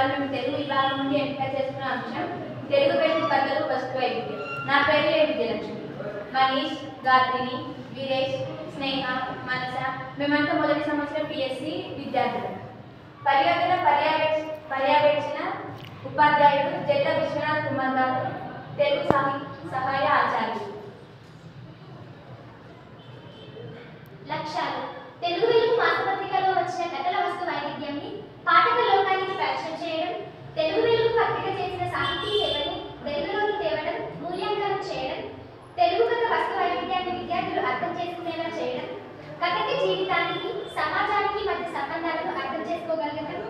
మేము తెలుగు విభాగం నుండి ఎంపిక చేసుకున్న అంశం తెలుగు వెలుగు కథలు వస్తు వైవిధ్యం. నా పేరు విజయలక్ష్మి. మనీష్, గాత్రిని, వీరేష్, స్నేహ, మనస మేమంతా మొదటి సంవత్సరం పిఎస్సి విద్యార్థులు. పర్యవేక్షణ ఉపాధ్యాయుడు జెట్ల విశ్వనాథ్ కుమార్ గారు, తెలుగు సహాయ ఆచార్యులు. లక్ష్యాలు: తెలుగు వెలుగు మాసపత్రికలో వచ్చిన కథల వస్తు వైవిధ్యాన్ని పాఠక లోకానికి పరిచయం చేయడం, తెలుగు వెలుగు పత్రిక చేసిన సాహితీ సేవని వెలుగులోకి తేవడం, మూల్యాంకనం చేయడం, తెలుగు కథ వస్తు వైవిధ్యాన్ని విద్యార్థులు అర్థం చేసుకునేలా చేయడం, కథకి జీవితానికి సమాజానికి మధ్య సంబంధాలను అర్థం చేసుకోగలగడం.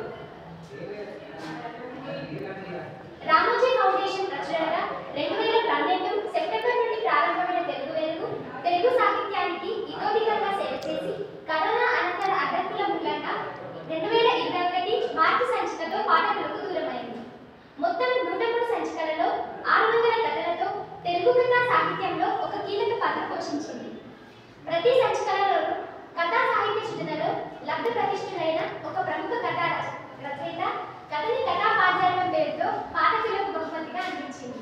రామోజీ ఫౌండేషన్ ప్రచురణగా 2012 సెప్టెంబర్ నుండి ప్రారంభమైన తెలుగు వెలుగు తెలుగు సాహిత్యానికి ఇతోధికంగా సేవ చేసి కరోనా అనంతర అడ్డంకుల మూలంగా 2021 మార్చి సంచికతో పాఠకులకు దూరమైంది. మొత్తం 103 సంచికలలో 600 కథలతో తెలుగు కథా సాహిత్యంలో ఒక కీలక పాత్ర పోషించింది. ప్రతి సంచికలలోనూ కథా సాహిత్య సృజనలో లబ్ధ ప్రతిష్ఠులైన ఒక ప్రముఖ కథా రచయిత కథని కథా పాఠ్యాంగం పేరుతో పాఠకులకు బహుమతిగా అందించింది.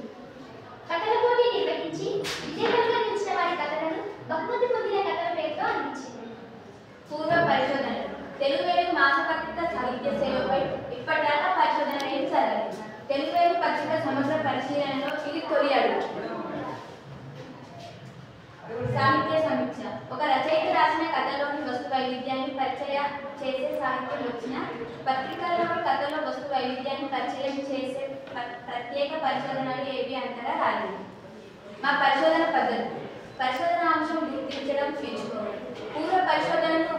కథల పోటీ నిర్వహించి విజయవంతంగా నిలిచిన వారి కథలను బహుమతి పొందిన కథల పేరుతో అందించింది. పూర్వ పరిశోధనలు: తెలుగు వెలుగు మాసపత్రిక సాహిత్య సేవపై ఇప్పటిదాకా పరిశోధన ఏం జరగలేదు. తెలుగు వెలుగు పత్రిక సమగ్ర పరిశీలనలో ఇది తొలి అడుగు. సాహిత్య సమీక్ష: ఒక రచయిత రాసిన కథలోని వస్తు వైవిధ్యాన్ని పరిచయం చేసే సాహిత్యం వచ్చిన పత్రికల్లోని కథలో వస్తు వైవిధ్యాన్ని పరిచయం చేసే ప్రత్యేక పరిశోధనలు ఏవి అంతగా రాలేదు. మా పరిశోధన పద్ధతి: పరిశోధనాంశం గుర్తించడం, తీర్చుకోవడం, పూర్వ పరిశోధనను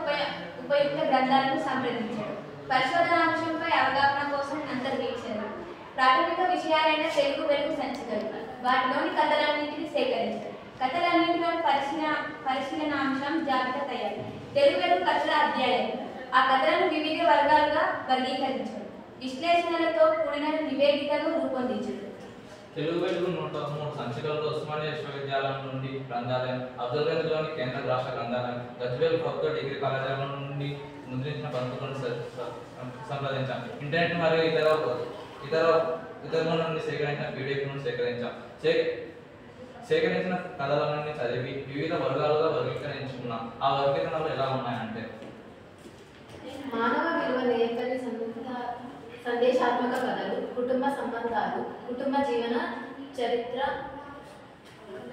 ఉపయుక్త గ్రంథాలను సంప్రదించడం, పరిశోధనాంశంపై అవగాహన కోసం అంతర్వీక్షణ, ప్రాథమిక విషయాలైన తెలుగు వెలుగు సంచికలు, వాటిలోని కథలన్నింటినీ సేకరించడం, కథలన్నింటిలోని పరిశీలనాంశం జాబితా తయారు, తెలుగు వెలుగు కథల అధ్యాయం, ఆ కథలను వివిధ వర్గాలుగా వర్గీకరించడం, విశ్లేషణలతో కూడిన నివేదికను రూపొందించడం. తెలుగు వెలుగు 103 సంచికలతో ఉస్మానియా విశ్వవిద్యాలయం నుండి గ్రంథాలయం, అబ్దుల్గంజ్లోని కేంద్ర రాష్ట్ర గ్రంథాలయం, గజ్వేల్ ప్రభుత్వ డిగ్రీ కళాశాల నుండి ముద్రించిన పంతులను సంప్రదించాం. ఇంటర్నెట్ మరియు ఇతరుల నుండి సేకరించిన పీడిఎఫ్ను సేకరించాం. సేకరించిన కథలన్నీ చదివి వివిధ వర్గాలుగా వర్గీకరించుకున్నాం. ఆ వర్గీకరణలు ఎలా ఉన్నాయంటే: మానవ విలువ నేర్పని సందేశాత్మక కథలు, కుటుంబ సంబంధాలు, కుటుంబ జీవన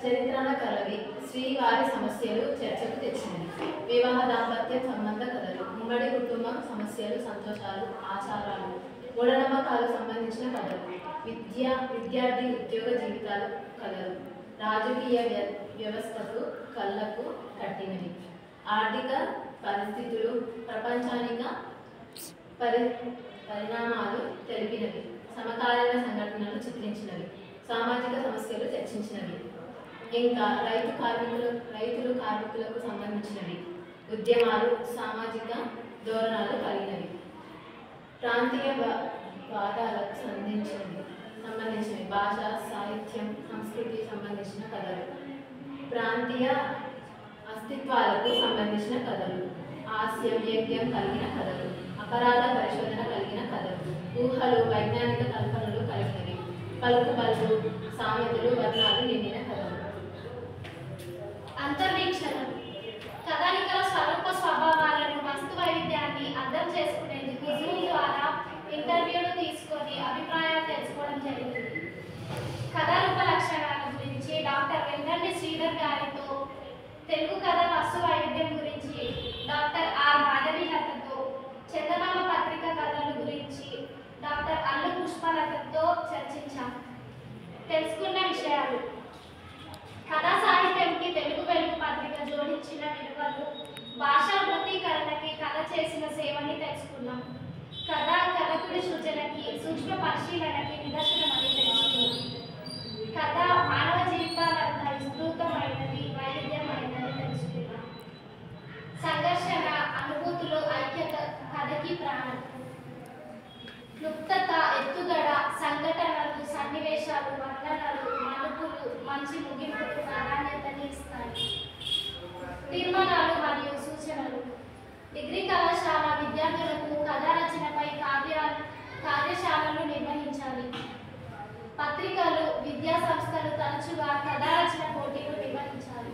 చరిత్రల కలవి, శ్రీవారి సమస్యలు చర్చకు తెచ్చినవి, వివాహ దాంపత్య సంబంధ కథలు, ఉమ్మడి కుటుంబం సమస్యలు, సంతోషాలు, ఆచారాలు, మూఢనమ్మకాలకు సంబంధించిన కథలు, విద్యార్థి ఉద్యోగ జీవితాలు కథలు, రాజకీయ వ్యవస్థకు కళ్ళకు కట్టినవి, ఆర్థిక పరిస్థితులు, ప్రపంచానిక పరిణామాలు తెలిపినవి, సమకాలీన సంఘటనలు చిత్రించినవి, సామాజిక సమస్యలు చర్చించినవి, ఇంకా రైతులు కార్మికులకు సంబంధించినవి, ఉద్యమాలు, సామాజిక ధోరణాలు కలిగినవి, ప్రాంతీయ వాదాలకు సంబంధించినవి, భాష, సాహిత్యం, సంస్కృతి సంబంధించిన కథలు, ప్రాంతీయ అస్తిత్వాలకు సంబంధించిన కథలు, హాస్యం, వ్యంగ్యం కలిగిన కథలు, అపరాధ పరిశోధన కలిగిన కథలు, ఊహలు, వైజ్ఞానిక కల్పనలు కలిగినవి, పలుకుబళ్ళు, సామెతలు, వర్ణాలు నిండిన కథలు. అంతర్వీక్షణ: కథానికల స్వరూప స్వభావాలను, వస్తు వైవిధ్యాన్ని అర్థం చేసుకునేందుకు జూమ్ ద్వారా ఇంటర్వ్యూలు తీసుకొని అభిప్రాయాలు తెలుసుకోవడం జరిగింది. కథారూప లక్షణాల గురించి డాక్టర్ వెంగండి శ్రీధర్ గారితో, తెలుగు కథ వస్తు వైవిధ్యం గురించి డాక్టర్ ఆర్ మాధవీలతతో, చందమామ పత్రిక కథల గురించి డాక్టర్ అల్లు పుష్పలతతో చర్చించాం. తెలుసుకున్న విషయాలు: కథా సాహిత్యంకి తెలుగు వెలుగు పత్రిక జోడించిన విలువలు, భాషా వృత్తీకరణకి కథ చేసిన సేవని తెలుసుకున్నాం. కథకుడి సృజనకి, సూక్ష్మ పరిశీలనకి నిదర్శనమని తెలుసుకున్నాం. కథ మానవ జీవితాలంతా విస్తృతమైనది, వైవిధ్యమైనది తెలుసుకున్నాం. సంఘర్షణ, అనుభూతులు, ఐక్యత కథకి ప్రాణం. క్లుప్తత, ఎత్తుగడ, సంఘటనలు, సన్నివేశాలు, వర్ణనలు, మలుపులు, మంచి ముగింపులు ప్రాధాన్యతని ఇస్తాయి. తీర్మానాలు మరియు సూచనలు: డిగ్రీ కళాశాల విద్యార్థులకు కథా రచనపై కార్యశాలలు నిర్వహించాలి. పత్రికలు, విద్యా సంస్థలు తరచుగా కథా రచన పోటీలు నిర్వహించాలి.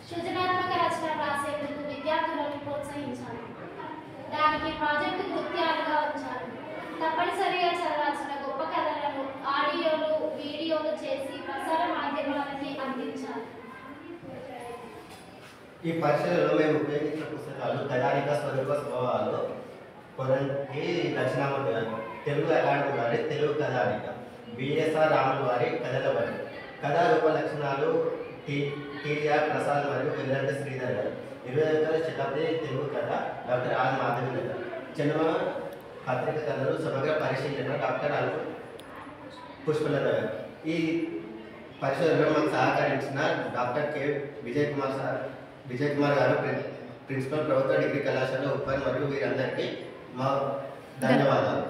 సృజనాత్మక రచన రాసేందుకు విద్యార్థులను ప్రోత్సహించాలి. దానికి ప్రాజెక్టు కృత్యాలుగా ఉంచాలి. తప్పనిసరిగా చదవాల్సిన గొప్ప కథలను ఆడియోలు, వీడియోలు చేసి ప్రసార మాధ్యమాలకి అందించాలి. ఈ పరిచయలో మేము ఉపయోగించిన పుస్తకాలు కథానిక స్వరూప స్వభావాలు, కొరంకి దక్షిణామూర్తి గారు, తెలుగు అకాడమీ వారి తెలుగు కథానిక, బిఎస్ఆర్ రాములు వారి కథల బట్టి, కథా రూప లక్షణాలు టీఆర్ ప్రసాద్ మరియు వెల్లంటి శ్రీధర్ గారు, 21వ శతాబ్ది తెలుగు కథ డాక్టర్ ఆర్ మాధవి గారు, చెన్నమ పత్రిక కథలు సమగ్ర పరిశీలన డాక్టర్ అల్లు పుష్పలత గారు. ఈ పరిశోధనలో మాకు సహకరించిన డాక్టర్ కె విజయ్ కుమార్ గారు, ప్రిన్సిపల్ ప్రభుత్వ డిగ్రీ కళాశాల ఉప్పల్, మరియు వీరందరికీ మా ధన్యవాదాలు.